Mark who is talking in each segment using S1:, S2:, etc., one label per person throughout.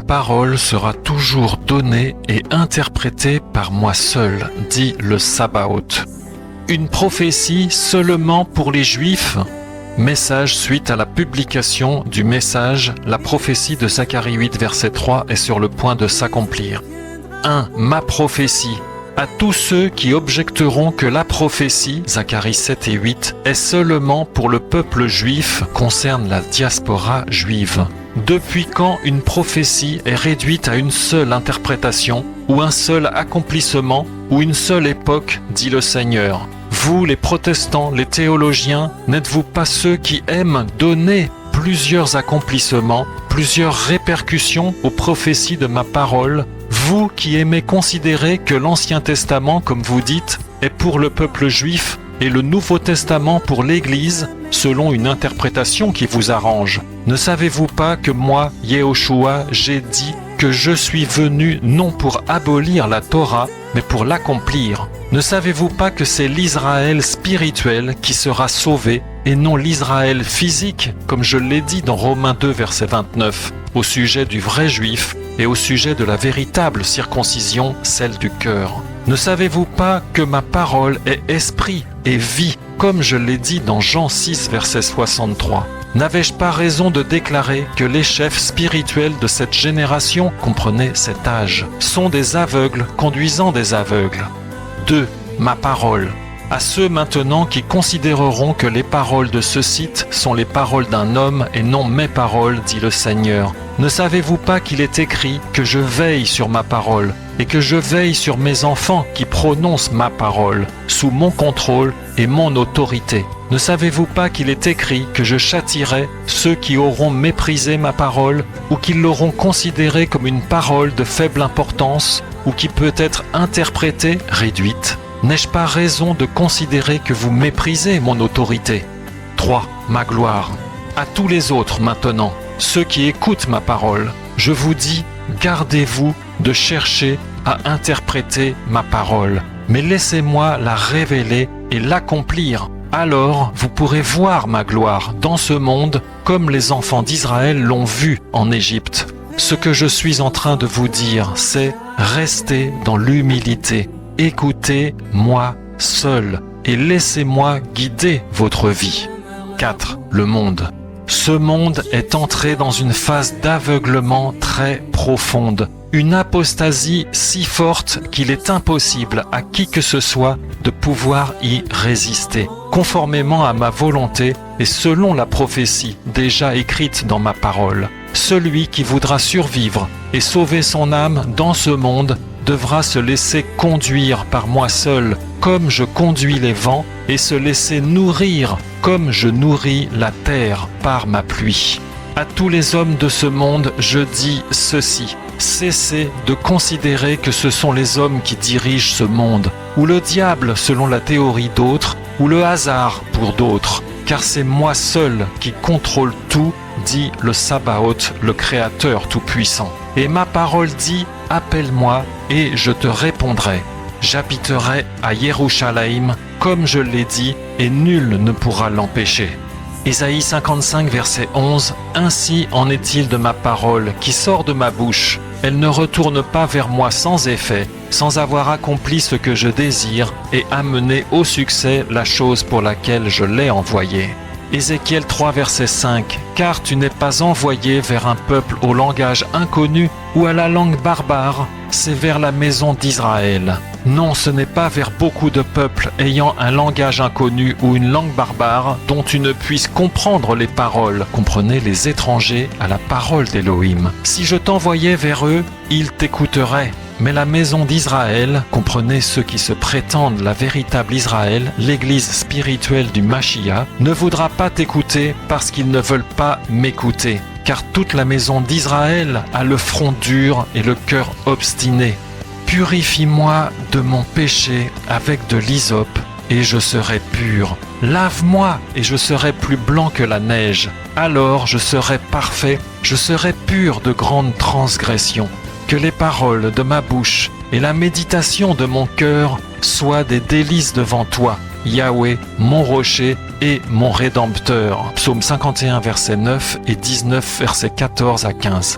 S1: parole sera toujours donnée et interprétée par moi seul, dit le Sabaoth. Une prophétie seulement pour les Juifs? Message suite à la publication du message, la prophétie de Zacharie 8, verset 3 est sur le point de s'accomplir. 1. Ma prophétie. À tous ceux qui objecteront que la prophétie, Zacharie 7 et 8, est seulement pour le peuple juif, concerne la diaspora juive. Depuis quand une prophétie est réduite à une seule interprétation, ou un seul accomplissement, ou une seule époque, dit le Seigneur? Vous, les protestants, les théologiens, n'êtes-vous pas ceux qui aiment donner plusieurs accomplissements, plusieurs répercussions aux prophéties de ma parole? Vous qui aimez considérer que l'Ancien Testament, comme vous dites, est pour le peuple juif et le Nouveau Testament pour l'Église, selon une interprétation qui vous arrange. Ne savez-vous pas que moi, Yehoshua, j'ai dit que je suis venu non pour abolir la Torah, mais pour l'accomplir? Ne savez-vous pas que c'est l'Israël spirituel qui sera sauvé et non l'Israël physique, comme je l'ai dit dans Romains 2, verset 29, au sujet du vrai juif et au sujet de la véritable circoncision, celle du cœur? Ne savez-vous pas que ma parole est esprit et vie, comme je l'ai dit dans Jean 6, verset 63? N'avais-je pas raison de déclarer que les chefs spirituels de cette génération, comprenez cet âge, sont des aveugles conduisant des aveugles? 2. Ma parole. À ceux maintenant qui considéreront que les paroles de ce site sont les paroles d'un homme et non mes paroles, dit le Seigneur. Ne savez-vous pas qu'il est écrit que je veille sur ma parole et que je veille sur mes enfants qui prononcent ma parole, sous mon contrôle et mon autorité? Ne savez-vous pas qu'il est écrit que je châtierai ceux qui auront méprisé ma parole ou qui l'auront considérée comme une parole de faible importance ou qui peut être interprétée, réduite? N'ai-je pas raison de considérer que vous méprisez mon autorité? 3. Ma gloire. À tous les autres maintenant, ceux qui écoutent ma parole, je vous dis, gardez-vous de chercher à interpréter ma parole, mais laissez-moi la révéler et l'accomplir. Alors vous pourrez voir ma gloire dans ce monde comme les enfants d'Israël l'ont vu en Égypte. Ce que je suis en train de vous dire, c'est restez dans l'humilité. Écoutez-moi seul et laissez-moi guider votre vie. 4. Le monde. Ce monde est entré dans une phase d'aveuglement très profonde, une apostasie si forte qu'il est impossible à qui que ce soit de pouvoir y résister, conformément à ma volonté et selon la prophétie déjà écrite dans ma parole. Celui qui voudra survivre et sauver son âme dans ce monde devra se laisser conduire par moi seul, comme je conduis les vents, et se laisser nourrir, comme je nourris la terre par ma pluie. À tous les hommes de ce monde, je dis ceci: cessez de considérer que ce sont les hommes qui dirigent ce monde, ou le diable selon la théorie d'autres, ou le hasard pour d'autres, car c'est moi seul qui contrôle tout, dit le Sabaoth, le Créateur Tout-Puissant. Et ma parole dit: appelle-moi et je te répondrai. J'habiterai à Yerushalayim, comme je l'ai dit, et nul ne pourra l'empêcher. Ésaïe 55, verset 11, ainsi en est-il de ma parole qui sort de ma bouche. Elle ne retourne pas vers moi sans effet, sans avoir accompli ce que je désire et amené au succès la chose pour laquelle je l'ai envoyée. Ézéchiel 3, verset 5, car tu n'es pas envoyé vers un peuple au langage inconnu ou à la langue barbare, c'est vers la maison d'Israël. Non, ce n'est pas vers beaucoup de peuples ayant un langage inconnu ou une langue barbare dont tu ne puisses comprendre les paroles. Comprenez, les étrangers à la parole d'Élohim. Si je t'envoyais vers eux, ils t'écouteraient. Mais la maison d'Israël, comprenez ceux qui se prétendent la véritable Israël, l'église spirituelle du Mashiach, ne voudra pas t'écouter parce qu'ils ne veulent pas m'écouter. Car toute la maison d'Israël a le front dur et le cœur obstiné. Purifie-moi de mon péché avec de l'hysope et je serai pur. Lave-moi et je serai plus blanc que la neige. Alors je serai parfait, je serai pur de grandes transgressions. Que les paroles de ma bouche et la méditation de mon cœur soient des délices devant toi, Yahweh, mon rocher et mon rédempteur. Psaume 51, verset 9 et 19, verset 14 à 15.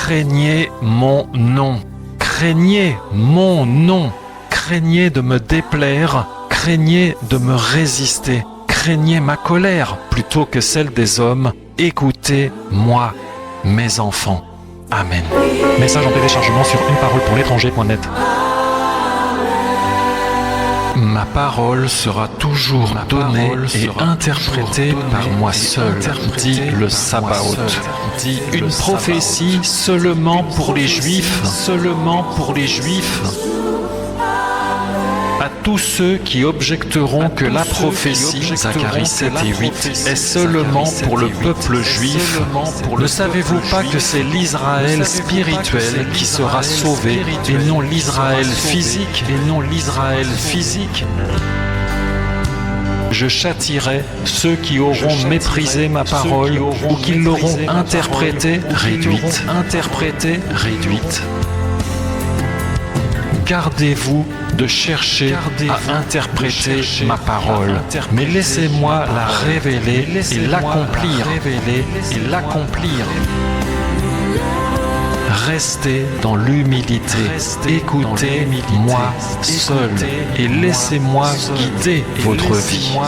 S1: Craignez mon nom. Craignez mon nom. Craignez de me déplaire. Craignez de me résister. Craignez ma colère plutôt que celle des hommes. Écoutez-moi, mes enfants. Amen. Message en téléchargement sur uneparole-pour-l'étranger.net. Ma parole sera toujours donnée et interprétée par moi seul, dit le Sabaoth. Une prophétie seulement pour les Juifs, seulement pour les Juifs. À tous ceux qui objecteront que la prophétie, Zacharie 7 et 8, est seulement pour le peuple juif, ne savez-vous pas que c'est l'Israël spirituel qui sera sauvé et non l'Israël physique, Je châtierai ceux qui auront méprisé ma parole ou qui l'auront interprétée réduite. Gardez-vous de chercher à interpréter ma parole, mais laissez-moi la révéler et l'accomplir. Restez dans l'humilité, écoutez-moi seul et laissez-moi guider votre vie.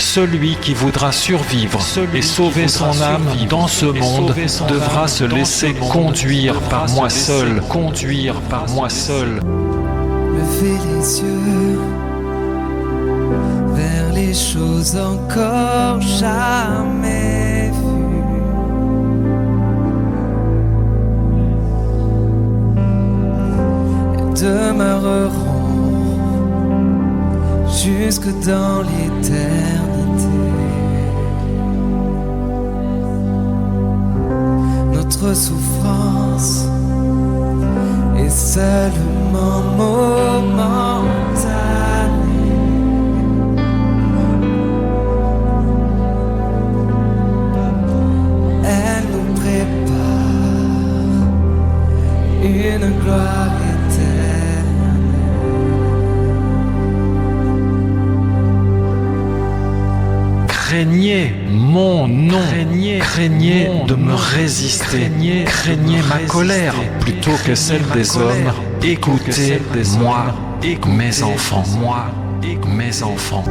S1: Celui qui voudra survivre et sauver son âme dans ce monde devra se laisser conduire par moi seul.
S2: Levez les yeux vers les choses encore jamais vues. Elles demeureront jusque dans l'éternité. Notre souffrance est seulement momentanée. Elle nous prépare une gloire éternelle.
S1: Craignez mon nom, craignez de me résister, craignez ma colère plutôt que celle des hommes. Écoutez-moi, mes enfants.